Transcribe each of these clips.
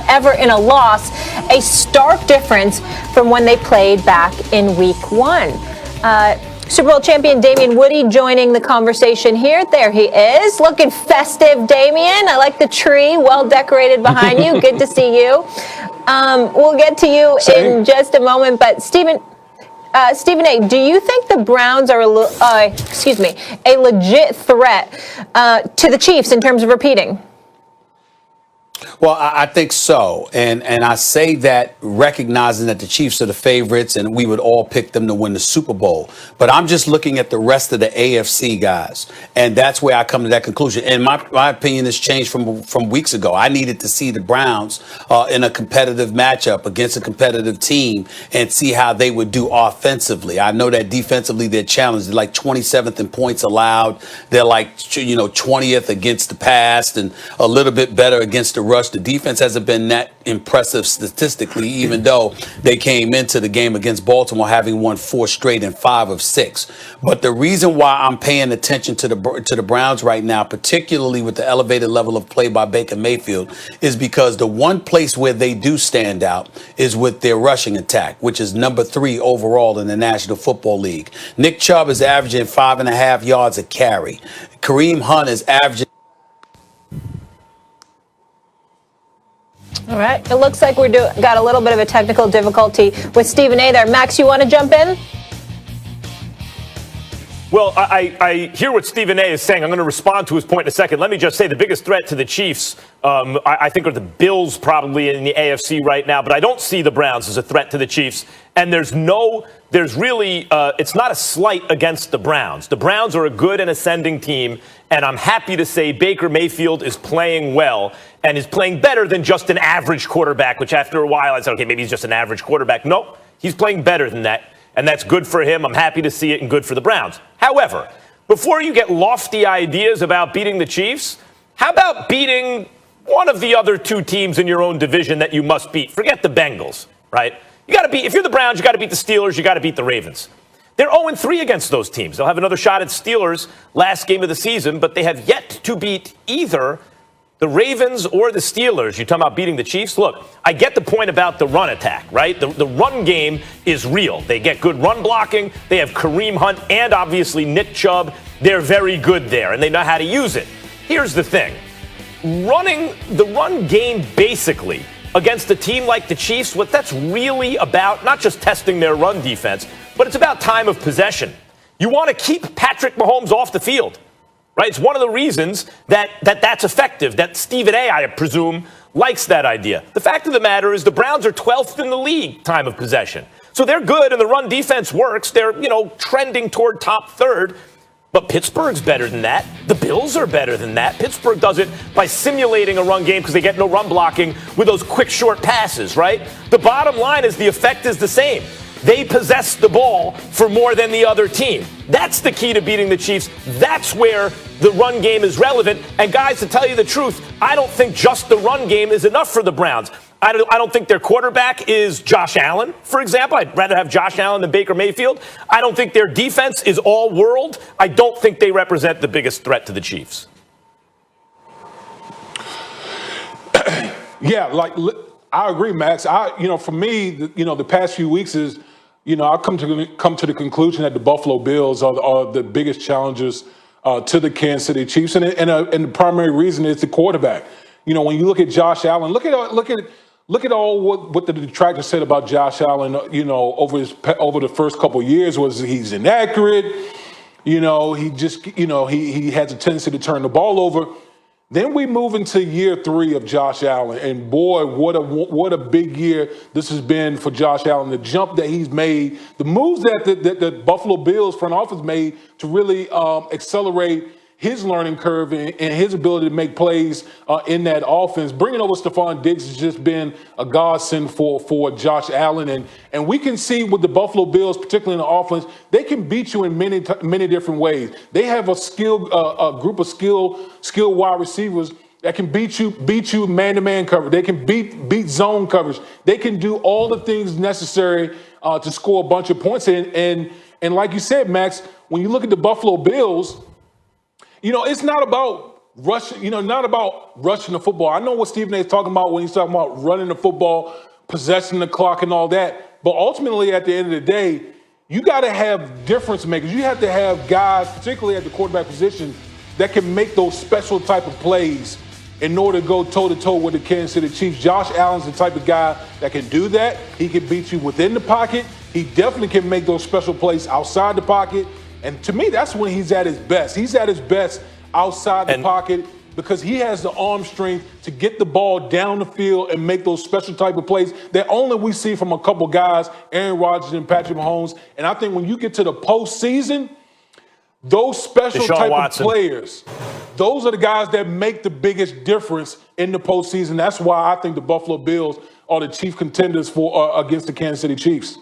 ever in a loss, a stark difference from when they played back in week 1. Super Bowl champion Damien Woody joining the conversation here. There he is, looking festive, Damien. I like the tree, well decorated behind you. Good to see you. We'll get to you in just a moment, but Stephen A., do you think the Browns are a legit threat to the Chiefs in terms of repeating? Well, I think so. And I say that recognizing that the Chiefs are the favorites and we would all pick them to win the Super Bowl. But I'm just looking at the rest of the AFC guys. And that's where I come to that conclusion. And my opinion has changed from weeks ago. I needed to see the Browns in a competitive matchup against a competitive team and see how they would do offensively. I know that defensively they're challenged. They're like 27th in points allowed. They're like, 20th against the pass and a little bit better against the rush. The defense hasn't been that impressive statistically, even though they came into the game against Baltimore having won 4 straight and 5 of 6. But the reason why I'm paying attention to the Browns right now, particularly with the elevated level of play by Baker Mayfield, is because the one place where they do stand out is with their rushing attack, which is number 3 overall in the National Football League. Nick Chubb is averaging 5.5 yards a carry. Kareem Hunt is averaging. All right. It looks like got a little bit of a technical difficulty with Stephen A. there. Max, you want to jump in? Well, I hear what Stephen A. is saying. I'm going to respond to his point in a second. Let me just say the biggest threat to the Chiefs, I think, are the Bills probably in the AFC right now. But I don't see the Browns as a threat to the Chiefs. And it's not a slight against the Browns. The Browns are a good and ascending team. And I'm happy to say Baker Mayfield is playing well and is playing better than just an average quarterback, which after a while I said, okay, maybe he's just an average quarterback. No, he's playing better than that. And that's good for him. I'm happy to see it and good for the Browns. However, before you get lofty ideas about beating the Chiefs, how about beating one of the other 2 teams in your own division that you must beat? Forget the Bengals, right? If you're the Browns, you got to beat the Steelers, you got to beat the Ravens. They're 0-3 against those teams. They'll have another shot at Steelers last game of the season, but they have yet to beat either the Ravens or the Steelers. You're talking about beating the Chiefs? Look, I get the point about the run attack, right? The run game is real. They get good run blocking. They have Kareem Hunt and obviously Nick Chubb. They're very good there, and they know how to use it. Here's the thing. Running the run game basically against a team like the Chiefs, what that's really about, not just testing their run defense, but it's about time of possession. You want to keep Patrick Mahomes off the field, right? It's one of the reasons that's effective, that Stephen A., I presume, likes that idea. The fact of the matter is the Browns are 12th in the league time of possession. So they're good and the run defense works. They're, trending toward top 3rd. But Pittsburgh's better than that. The Bills are better than that. Pittsburgh does it by simulating a run game because they get no run blocking with those quick, short passes, right? The bottom line is the effect is the same. They possess the ball for more than the other team. That's the key to beating the Chiefs. That's where the run game is relevant. And guys, to tell you the truth, I don't think just the run game is enough for the Browns. I don't think their quarterback is Josh Allen, for example. I'd rather have Josh Allen than Baker Mayfield. I don't think their defense is all world. I don't think they represent the biggest threat to the Chiefs. Yeah, I agree, Max. For me, the past few weeks is, I've come to the conclusion that the Buffalo Bills are the biggest challengers to the Kansas City Chiefs, and the primary reason is the quarterback. When you look at Josh Allen, look at all what the detractors said about Josh Allen. Over the first couple of years was he's inaccurate. He has a tendency to turn the ball over. Then we move into year 3 of Josh Allen, and boy, what a big year this has been for Josh Allen. The jump that he's made, the moves that the Buffalo Bills front office made to really accelerate his learning curve and his ability to make plays in that offense. Bringing over Stephon Diggs has just been a godsend for Josh Allen. And we can see with the Buffalo Bills, particularly in the offense, they can beat you in many different ways. They have a group of skilled wide receivers that can beat you man-to-man coverage. They can beat zone coverage. They can do all the things necessary to score a bunch of points. And like you said, Max, when you look at the Buffalo Bills, it's not about rushing, not about rushing the football. I know what Stephen A is talking about when he's talking about running the football, possessing the clock and all that. But ultimately, at the end of the day, you got to have difference makers. You have to have guys, particularly at the quarterback position, that can make those special type of plays in order to go toe-to-toe with the Kansas City Chiefs. Josh Allen's the type of guy that can do that. He can beat you within the pocket. He definitely can make those special plays outside the pocket. And to me, that's when he's at his best. He's at his best outside the pocket because he has the arm strength to get the ball down the field and make those special type of plays that only we see from a couple guys, Aaron Rodgers and Patrick Mahomes. And I think when you get to the postseason, those special type of players, those are the guys that make the biggest difference in the postseason. That's why I think the Buffalo Bills are the chief contenders for against the Kansas City Chiefs.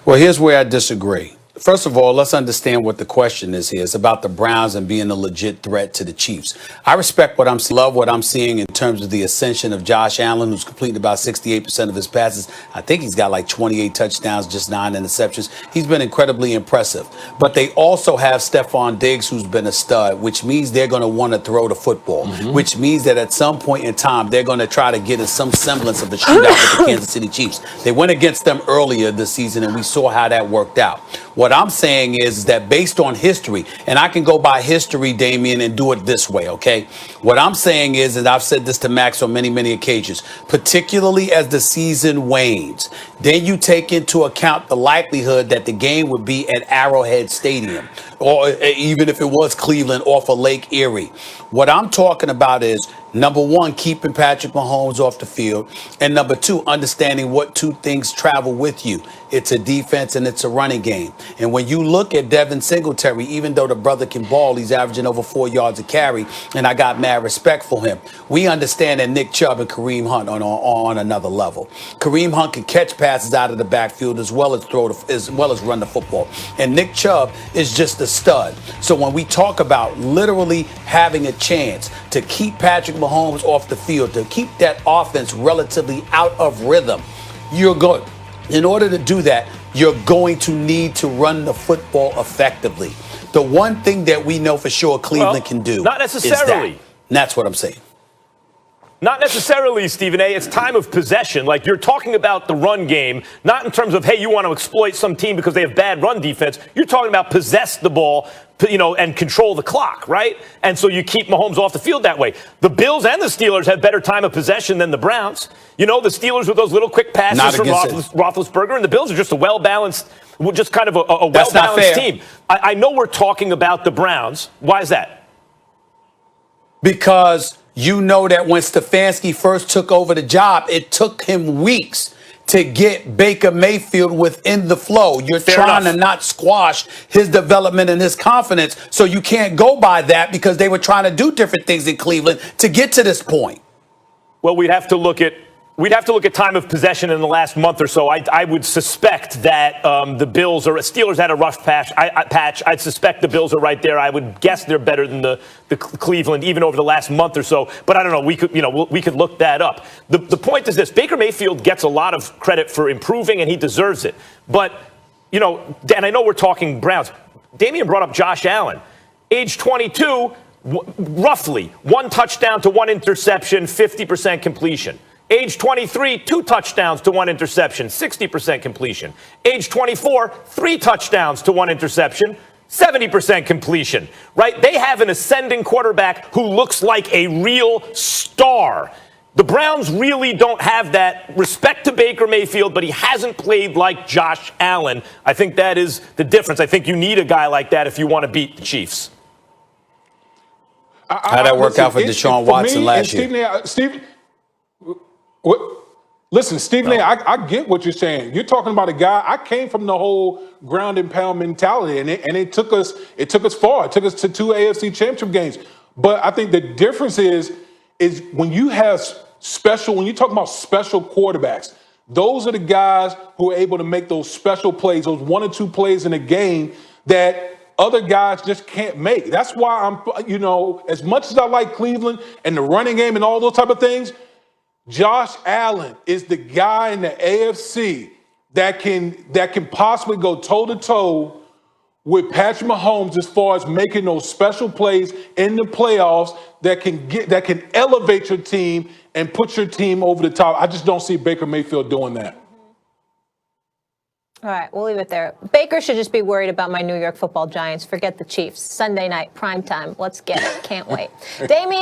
Well, here's where I disagree. First of all, let's understand what the question is here. It's about the Browns and being a legit threat to the Chiefs. I respect what I'm seeing, love what I'm seeing in terms of the ascension of Josh Allen, who's completed about 68% of his passes. I think he's got like 28 touchdowns, just 9 interceptions. He's been incredibly impressive. But they also have Stephon Diggs, who's been a stud, which means they're going to want to throw the football, which means that at some point in time, they're going to try to get in some semblance of a shootout with the Kansas City Chiefs. They went against them earlier this season, and we saw how that worked out. What I'm saying is that based on history, and I can go by history, Damian, and do it this way, okay? What I'm saying is, and I've said this to Max on many, many occasions, particularly as the season wanes, then you take into account the likelihood that the game would be at Arrowhead Stadium, or even if it was Cleveland off of Lake Erie. What I'm talking about is, number one, keeping Patrick Mahomes off the field. And number two, understanding what two things travel with you. It's a defense and it's a running game. And when you look at Devin Singletary, even though the brother can ball, he's averaging over 4 yards a carry, and I got mad respect for him. We understand that Nick Chubb and Kareem Hunt are on another level. Kareem Hunt can catch passes out of the backfield as well as run the football. And Nick Chubb is just a stud. So when we talk about literally having a chance to keep Patrick Mahomes off the field, to keep that offense relatively out of rhythm, you're good. In order to do that, you're going to need to run the football effectively. The one thing that we know for sure Cleveland can do not necessarily. is that. And that's what I'm saying. Not necessarily, Stephen A. It's time of possession. Like, you're talking about the run game, not in terms of, hey, you want to exploit some team because they have bad run defense. You're talking about possess the ball, and control the clock, right? And so you keep Mahomes off the field that way. The Bills and the Steelers have better time of possession than the Browns. The Steelers with those little quick passes from Roethlisberger, and the Bills are just a well-balanced, just kind of a well-balanced team. I know we're talking about the Browns. Why is that? Because you know that when Stefanski first took over the job, it took him weeks to get Baker Mayfield within the flow. You're trying to not squash his development and his confidence. So you can't go by that because they were trying to do different things in Cleveland to get to this point. Well, we'd have to look at time of possession in the last month or so. I would suspect that the Steelers had a rough patch. I'd suspect the Bills are right there. I would guess they're better than the Cleveland even over the last month or so. But I don't know. We could look that up. The point is this: Baker Mayfield gets a lot of credit for improving, and he deserves it. But and I know we're talking Browns. Damian brought up Josh Allen, age 22, roughly 1 touchdown to 1 interception, 50% completion. Age 23, 2 touchdowns to 1 interception, 60% completion. Age 24, 3 touchdowns to 1 interception, 70% completion, right? They have an ascending quarterback who looks like a real star. The Browns really don't have that. Respect to Baker Mayfield, but he hasn't played like Josh Allen. I think that is the difference. I think you need a guy like that if you want to beat the Chiefs. How'd that work out for Deshaun Watson last year? Listen, Stephen A., I get what you're saying. You're talking about a guy. I came from the whole ground and pound mentality, and it took us far. It took us to 2 AFC Championship games. But I think the difference is when you talk about special quarterbacks, those are the guys who are able to make those special plays, those 1 or 2 plays in a game that other guys just can't make. That's why as much as I like Cleveland and the running game and all those type of things, Josh Allen is the guy in the AFC that can possibly go toe-to-toe with Patrick Mahomes as far as making those special plays in the playoffs that can elevate your team and put your team over the top. I just don't see Baker Mayfield doing that. All right, we'll leave it there. Baker should just be worried about my New York Football Giants. Forget the Chiefs. Sunday night, prime time. Let's get it. Can't wait. Damien.